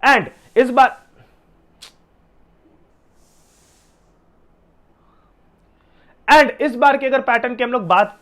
And इस बार की अगर पैटर्न की हम लोग बात,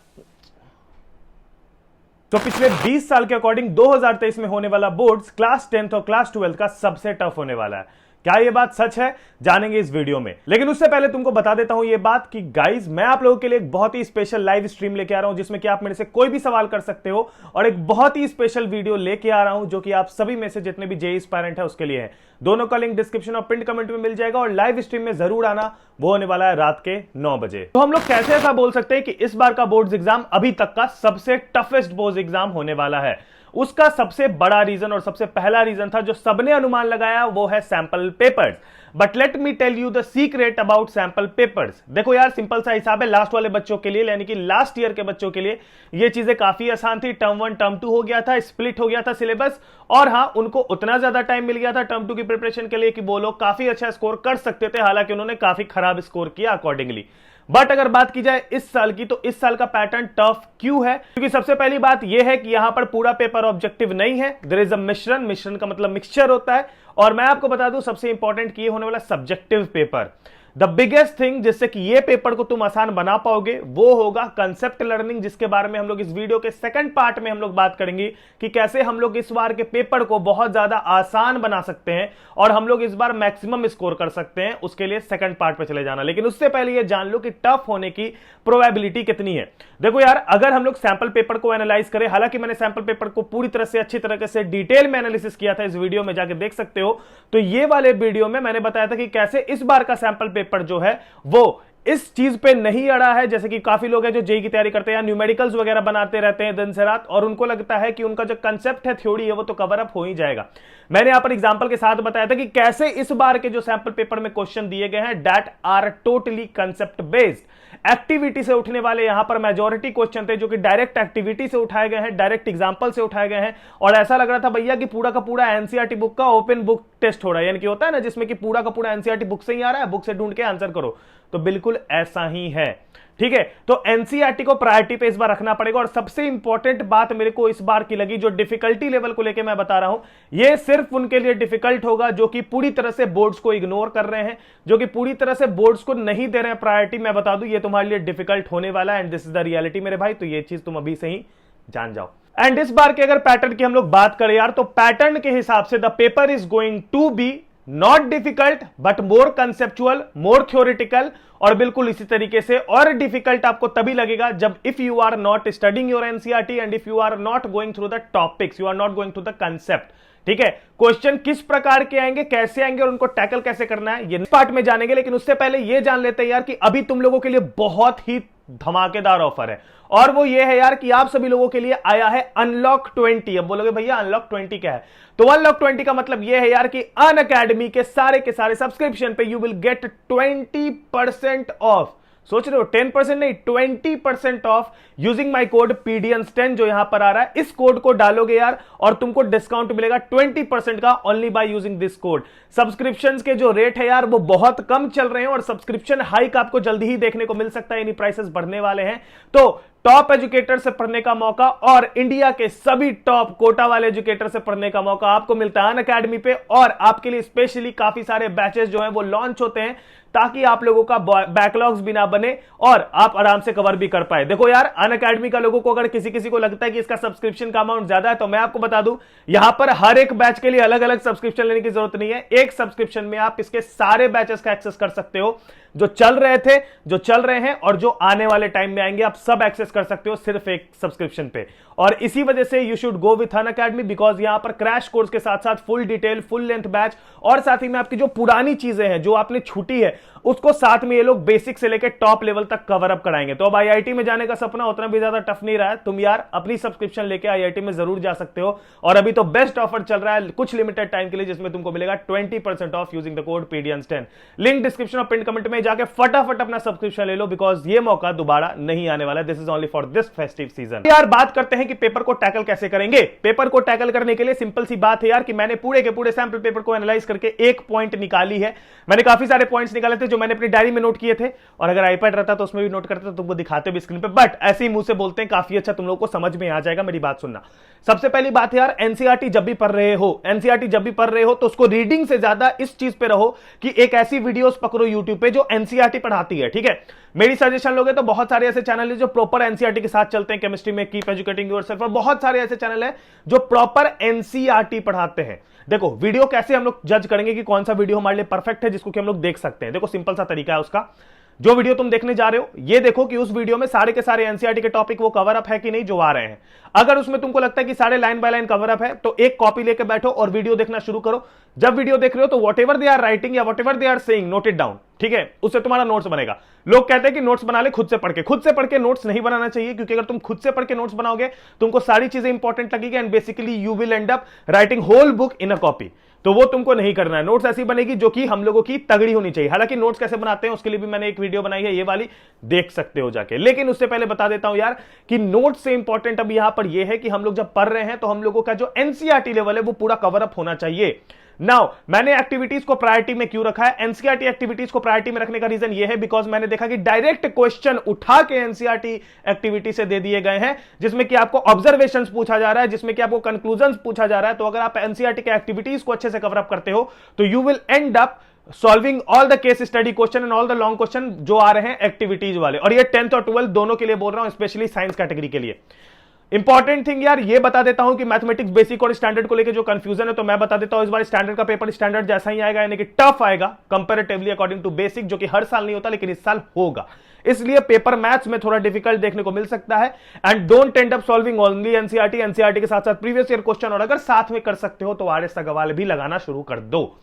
तो पिछले 20 साल के अकॉर्डिंग 2023 में होने वाला बोर्ड्स क्लास 10th और क्लास 12th का सबसे टफ होने वाला है। क्या ये बात सच है, जानेंगे इस वीडियो में। लेकिन उससे पहले तुमको बता देता हूं ये बात कि गाइस, मैं आप लोगों के लिए एक बहुत ही स्पेशल लाइव स्ट्रीम लेके आ रहा हूं, जिसमें कि आप मेरे से कोई भी सवाल कर सकते हो, और एक बहुत ही स्पेशल वीडियो लेके आ रहा हूं जो कि आप सभी में से जितने भी जेईई एस्पायरेंट है उसके लिए है। दोनों का लिंक डिस्क्रिप्शन और पिन कमेंट में मिल जाएगा, और लाइव स्ट्रीम में जरूर आना, वो होने वाला है रात के 9 बजे। तो हम लोग कैसे ऐसा बोल सकते हैं कि इस बार का बोर्ड्स एग्जाम अभी तक का सबसे टफेस्ट बोर्ड्स एग्जाम होने वाला है? उसका सबसे बड़ा रीजन और सबसे पहला रीजन था जो सबने अनुमान लगाया, वो है sample papers. But let me tell you the secret about sample papers. देखो यार, सिंपल सा हिसाब है, लास्ट वाले बच्चों के लिए, यानी कि लास्ट ईयर के बच्चों के लिए ये चीजें काफी आसान थी। टर्म 1 टर्म 2 हो गया था, स्प्लिट हो गया था सिलेबस, और हां, उनको उतना ज्यादा टाइम मिल गया था टर्म 2 की प्रिपरेशन के लिए कि वो लोग काफी अच्छा स्कोर कर सकते थे। हालांकि उन्होंने काफी खराब स्कोर किया अकॉर्डिंगली। बट अगर बात की जाए इस साल की, तो इस साल का पैटर्न टफ क्यों है? क्योंकि सबसे पहली बात यह है कि यहां पर पूरा पेपर ऑब्जेक्टिव नहीं है, देयर इज अ मिश्रण। मिश्रण का मतलब मिक्सचर होता है। और मैं आपको बता दूं, सबसे इंपॉर्टेंट कि ये होने वाला subjective paper. The biggest thing जिससे कि ये पेपर को तुम आसान बना पाओगे, वो होगा कंसेप्ट लर्निंग, जिसके बारे में हम लोग इस वीडियो के सेकंड पार्ट में हम लोग बात करेंगे कि कैसे हम लोग इस बार के पेपर को बहुत ज्यादा आसान बना सकते हैं और हम लोग इस बार मैक्सिमम स्कोर कर सकते हैं। उसके लिए सेकंड पार्ट पे चले जाना। लेकिन उससे पहले ये जान लो कि टफ होने की प्रोबेबिलिटी कितनी है। देखो यार, अगर हम लोग सैंपल पेपर को एनालाइज करें, हालांकि मैंने सैंपल पेपर को पूरी तरह से अच्छी तरीके से डिटेल में एनालिसिस किया था, इस वीडियो में जाके देख सकते हो। तो ये वाले वीडियो में मैंने बताया था कि कैसे इस बार का सैंपल पेपर जो है वो इस चीज पे नहीं अड़ा है। जैसे कि काफी लोग हैं जो जेईई की तैयारी करते हैं, न्यूमेरिकल्स वगैरह बनाते रहते हैं दिन से रात, और उनको लगता है कि उनका जो कंसेप्ट है, थ्योरी है, वो तो कवर अप हो ही जाएगा। मैंने यहां पर एग्जांपल के साथ बताया था कि कैसे इस बार के जो सैंपल पेपर में क्वेश्चन दिए गए हैं, that are totally concept based. Activity से उठने वाले यहां पर मेजॉरिटी क्वेश्चन थे जो कि डायरेक्ट एक्टिविटी से उठाए गए हैं, डायरेक्ट एग्जांपल से उठाए गए हैं। और ऐसा लग रहा था भैया कि पूरा का पूरा एनसीईआरटी बुक का ओपन बुक टेस्ट हो रहा है, यानी कि होता है ना जिसमें कि पूरा का पूरा एनसीईआरटी बुक से ही आ रहा है, बुक से ढूंढ के आंसर करो। तो बिल्कुल ऐसा ही है, ठीक है। तो एनसीईआरटी को प्रायोरिटी पे इस बार रखना पड़ेगा। और सबसे इंपॉर्टेंट बात मेरे को इस बार की लगी, जो डिफिकल्टी लेवल को लेके मैं बता रहा हूं, ये सिर्फ उनके लिए डिफिकल्ट होगा जो कि पूरी तरह से बोर्ड्स को इग्नोर कर रहे हैं, जो कि पूरी तरह से बोर्ड्स को नहीं दे रहे हैं प्रायोरिटी। मैं बता दूं, ये तुम्हारे लिए डिफिकल्ट होने वाला है, and this is the reality मेरे भाई। तो ये चीज तुम अभी से ही जान जाओ। एंड इस बार के अगर पैटर्न की हम लोग बात करें यार, तो पैटर्न के हिसाब से the paper is going to be not difficult but more conceptual, more theoretical, और बिल्कुल इसी तरीके से। और डिफिकल्ट आपको तभी लगेगा जब if you are not studying your NCERT and if you are not going through the topics, you are not going through the concept, ठीक है। क्वेश्चन किस प्रकार के आएंगे, कैसे आएंगे और उनको टैकल कैसे करना है, ये पार्ट में जानेंगे। लेकिन उससे पहले ये जान लेते हैं यार कि अभी तुम लोगों के लिए बहुत ही धमाकेदार ऑफर है, और वो ये है यार कि आप सभी लोगों के लिए आया है अनलॉक 20। अब बोलोगे भैया अनलॉक 20 क्या है? तो अनलॉक 20 का मतलब ये है यार कि अनअकैडमी के सारे सब्सक्रिप्शन पे यू विल गेट 20% ऑफ। सोच रहे हो 10% नहीं, 20% of using my code PDN10 जो यहां पर आ रहा है। इस कोड को डालोगे यार और तुमको डिस्काउंट मिलेगा 20% का, only by using this code. Subscriptions के जो रेट है यार वो बहुत कम चल रहे हैं, और सब्सक्रिप्शन हाइक आपको जल्दी ही देखने को मिल सकता है, यानी प्राइसेस बढ़ने वाले हैं। तो टॉप एजुकेटर से पढ़ने का मौका और इंडिया के सभी टॉप कोटा वाले एजुकेटर से पढ़ने का मौका आपको मिलता है अनअकैडमी पे। और आपके लिए स्पेशली काफी सारे बैचेस जो हैं वो लॉन्च होते हैं, ताकि आप लोगों का बैकलॉग्स भी ना बने और आप आराम से कवर भी कर पाए। देखो यार, अनअकैडमी का लोगों को अगर किसी को लगता है कि इसका सब्सक्रिप्शन का अमाउंट ज्यादा है, तो मैं आपको बता दूं, यहां पर हर एक बैच के लिए अलग अलग सब्सक्रिप्शन लेने की जरूरत नहीं है। एक सब्सक्रिप्शन में आप इसके सारे बैचेस का एक्सेस कर सकते हो, जो चल रहे थे, जो चल रहे हैं और जो आने वाले टाइम में आएंगे, आप सब एक्सेस कर सकते हो सिर्फ एक सब्सक्रिप्शन पे। और इसी वजह से you should go with Unacademy, because यहां पर क्रैश कोर्स के साथ साथ full detail, full length batch, और साथ ही में आपकी जो पुरानी चीजें हैं जो आपने छूटी है, उसको साथ में ये लोग बेसिक से लेकर टॉप लेवल तक कवर अप कराएंगे। तो अब आईआईटी में जाने का सपना उतना भी ज्यादा टफ नहीं रहा है। तुम यार अपनी सब्सक्रिप्शन लेके आईआईटी में जरूर जा सकते हो। और अभी तो बेस्ट ऑफर चल रहा है कुछ लिमिटेड टाइम के लिए, जिसमें तुमको मिलेगा 20% of using the code PDN10। Link description और पिन कमेंट में जाके फटाफट अपना सब्सक्रिप्शन ले लो, बिकॉज ये मौका दोबारा नहीं आने वाला है। This is only for this festive season. यार बात करते हैं कि पेपर को टैकल कैसे करेंगे। पेपर को टैकल करने के लिए सिंपल सी बात है यार कि मैंने पूरे के पूरे सैंपल पेपर को एनालाइज करके एक पॉइंट निकाली है। मैंने काफी सारे पॉइंट्स निकाले थे जो जो मैंने अपनी डायरी में नोट किए थे, और अगर आईपैड रहता तो उसमें भी नोट करते तो तुमको दिखाते भी स्क्रीन पे, बट ऐसे ही मुंह से बोलते हैं, काफी अच्छा तुम लोग को समझ में आ जाएगा। मेरी बात सुनना। सबसे पहली बात है यार, एनसीईआरटी जब भी पढ़ रहे हो तो उसको रीडिंग से ज्यादा इस चीज पे रहो कि एक ऐसी वीडियोस पकड़ो यूट्यूब पे जो एनसीईआरटी पढ़ाती है। ठीक है, मेरी सजेशन लोगे तो बहुत सारे ऐसे चैनल है जो प्रॉपर एनसीईआरटी के साथ चलते हैं, केमिस्ट्री में कीप एजुकेटिंग योरसेल्फ, और बहुत सारे ऐसे चैनल है जो प्रॉपर एनसीईआरटी पढ़ाते हैं। देखो वीडियो कैसे हम लोग जज करेंगे कि कौन सा वीडियो हमारे लिए परफेक्ट है जिसको कि हम लोग देख सकते हैं। देखो सिंपल सा तरीका है उसका। जो वीडियो तुम देखने जा रहे हो ये देखो कि उस वीडियो में सारे के सारे एनसीईआरटी के टॉपिक वो कवर अप है कि नहीं जो आ रहे हैं। अगर उसमें तुमको लगता है कि सारे line by line cover up है तो एक कॉपी लेके बैठो और वीडियो देखना शुरू करो। जब वीडियो देख रहे हो तो व्हाटएवर दे आर राइटिंग या whatever they are saying, note it down. ठीक है, उससे तुम्हारा नोट्स बनेगा। लोग कहते हैं कि नोट्स बना ले खुद से पढ़ के नोट्स नहीं बनाना चाहिए, क्योंकि अगर तुम खुद से पढ़ के नोट्स बनाओगे तुमको सारी चीजें इंपॉर्टेंट लगेगी and basically you will end up writing whole book in a copy. तो वो तुमको नहीं करना है। नोट्स ऐसी बनेगी जो कि हम लोगों की तगड़ी होनी चाहिए। हालांकि नोट्स कैसे बनाते हैं उसके लिए भी मैंने एक वीडियो बनाई है, ये वाली देख सकते हो जाके। लेकिन उससे पहले बता देता हूं यार कि नोट्स से इंपॉर्टेंट अब यहां पर यह है कि हम लोग जब पढ़ रहे हैं तो हम लोगों का जो एनसीईआरटी लेवल है वो पूरा कवर अप होना चाहिए। नाउ मैंने एक्टिविटीज को प्रायोरिटी में क्यों रखा है? एनसीईआरटी एक्टिविटीज को प्रायोरिटी में रखने का रीजन यह है बिकॉज मैंने देखा कि डायरेक्ट क्वेश्चन उठा के एनसीईआरटी एक्टिविटी से दे दिए गए हैं, जिसमें कि आपको ऑब्जर्वेशंस पूछा जा रहा है, जिसमें कि आपको कंक्लूजन्स पूछा जा रहा है। तो अगर आप एनसीईआरटी के एक्टिविटीज को अच्छे से कवर अप करते हो तो you will end up solving all the case study question and all the long question जो आ रहे हैं एक्टिविटीज वाले। और ये 10th और 12th दोनों के लिए बोल रहा हूं, स्पेशली साइंस कैटेगरी के लिए। इंपॉर्टेंट थिंग यार ये बता देता हूं कि मैथमेटिक्स बेसिक और स्टैंडर्ड को लेकर जो कंफ्यूजन है तो मैं बता देता हूं, इस बार स्टैंडर्ड का पेपर स्टैंडर्ड जैसा ही आएगा, यानी कि टफ आएगा कंपैरेटिवली अकॉर्डिंग टू बेसिक, जो कि हर साल नहीं होता लेकिन इस साल होगा। इसलिए पेपर मैथ्स में थोड़ा डिफिकल्ट देखने को मिल सकता है। And don't and up solving only NCERT के साथ साथ प्रीवियस ईयर क्वेश्चन, और अगर साथ में कर सकते हो तो आरएस सवाल भी लगाना शुरू कर दो।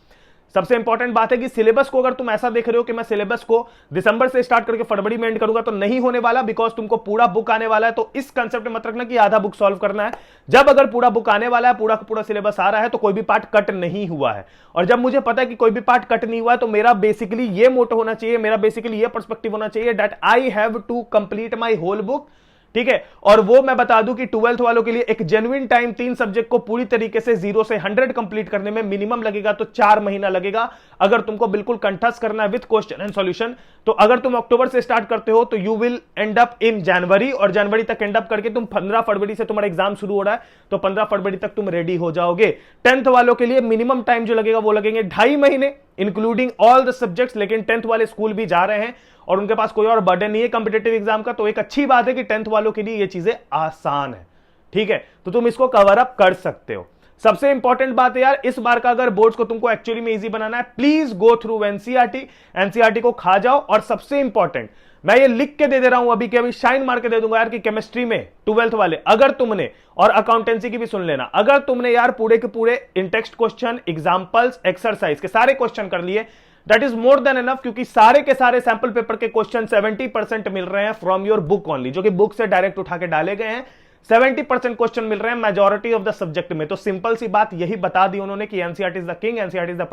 सबसे इंपॉर्टेंट बात है कि सिलेबस को अगर तुम ऐसा देख रहे हो कि मैं सिलेबस को दिसंबर से स्टार्ट करके फरवरी में एंड करूंगा तो नहीं होने वाला, बिकॉज तुमको पूरा बुक आने वाला है। तो इस कंसेप्ट में मत रखना कि आधा बुक सॉल्व करना है। जब अगर पूरा बुक आने वाला है, पूरा पूरा सिलेबस आ रहा है, तो कोई भी पार्ट कट नहीं हुआ है। और जब मुझे पता है कि कोई भी पार्ट कट नहीं हुआ है तो मेरा बेसिकली ये मोटो होना चाहिए, मेरा बेसिकली ये पर्सपेक्टिव होना चाहिए that I have to complete my whole book. ठीक है, और वो मैं बता दूं कि 12th वालों के लिए एक जेन्युइन टाइम 3 सब्जेक्ट को पूरी तरीके से 0 से 100 कंप्लीट करने में मिनिमम लगेगा तो 4 महीना लगेगा। अगर तुमको बिल्कुल कंठस्थ करना है विद क्वेश्चन एंड सॉल्यूशन, तो अगर तुम अक्टूबर से स्टार्ट करते हो तो you will end up in January, और जनवरी तक एंड अप करके तुम 15 फरवरी से तुम्हारा एग्जाम शुरू हो रहा है तो 15 फरवरी तक तुम रेडी हो जाओगे। 10th वालों के लिए मिनिमम टाइम जो लगेगा वो लगेंगे 2.5 महीने इंक्लूडिंग ऑल द सब्जेक्ट्स। लेकिन 10th वाले स्कूल भी जा रहे हैं और उनके पास कोई और बर्डन नहीं है कॉम्पिटिटिव एग्जाम का, तो एक अच्छी बात है कि 10th वालों के लिए ये चीजें आसान है। ठीक है, तो तुम इसको कवर अप कर सकते हो। सबसे इंपॉर्टेंट बात है यार, इस बार का अगर बोर्ड्स को तुमको एक्चुअली में इजी बनाना है, प्लीज गो थ्रू एनसीईआरटी को खा जाओ। और सबसे इंपॉर्टेंट मैं ये लिख के दे रहा हूं अभी के अभी, शाइन मार के दे दूंगा यार कि केमिस्ट्री में 12th वाले अगर तुमने, और अकाउंटेंसी की भी सुन लेना, अगर तुमने यार पूरे के पूरे इन टेक्स्ट क्वेश्चन, एग्जांपल्स, एक्सरसाइज के सारे क्वेश्चन कर लिए, that is more than enough. क्योंकि सारे के सारे सैंपल पेपर के क्वेश्चन 70% मिल रहे हैं फ्रॉम योर बुक ओनली, जो कि बुक से डायरेक्ट उठा के डाले गए हैं। 70% क्वेश्चन मिल रहे हैं मेजॉरिटी ऑफ द सब्जेक्ट में। तो सिंपल सी बात यही बता दी उन्होंने कि NCERT is the king, NCERT is the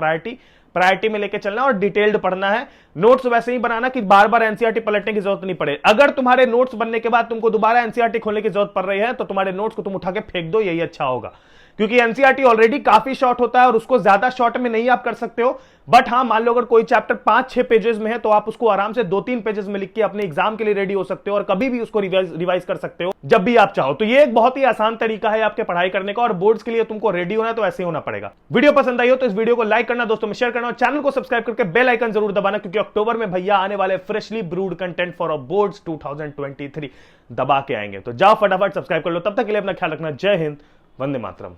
priority में लेके चलना और डिटेल्ड पढ़ना है। नोट्स वैसे ही बनाना कि बार बार एनसीईआरटी पलटने की जरूरत नहीं पड़े। अगर तुम्हारे नोट्स बनने के बाद तुमको दोबारा एनसीईआरटी खोलने की जरूरत पड़ रही है तो तुम्हारे नोट्स को तुम उठा के फेंक दो, यही अच्छा होगा। क्योंकि एनसीईआरटी ऑलरेडी काफी शॉर्ट होता है और उसको ज्यादा शॉर्ट में नहीं आप कर सकते हो। बट हाँ, मान लो अगर कोई चैप्टर 5-6 पेजेस में है तो आप उसको आराम से 2-3 पेजेस में लिख के अपने एग्जाम के लिए रेडी हो सकते हो और कभी भी उसको रिवाइज कर सकते हो जब भी आप चाहो। तो ये एक बहुत ही आसान तरीका है आपके पढ़ाई करने का, और बोर्ड्स के लिए तुमको रेडी होना है तो ऐसे होना पड़ेगा। वीडियो पसंद आई हो तो इस वीडियो को लाइक करना, दोस्तों में शेयर करना और चैनल को सब्सक्राइब करके बेल आइकन जरूर दबाना, क्योंकि अक्टूबर में भैया आने वाले freshly brood content for boards 2023 दबा के आएंगे। तो जाओ फटाफट सब्सक्राइब कर लो। तब तक के लिए अपना ख्याल रखना। जय हिंद, वंदे मातरम।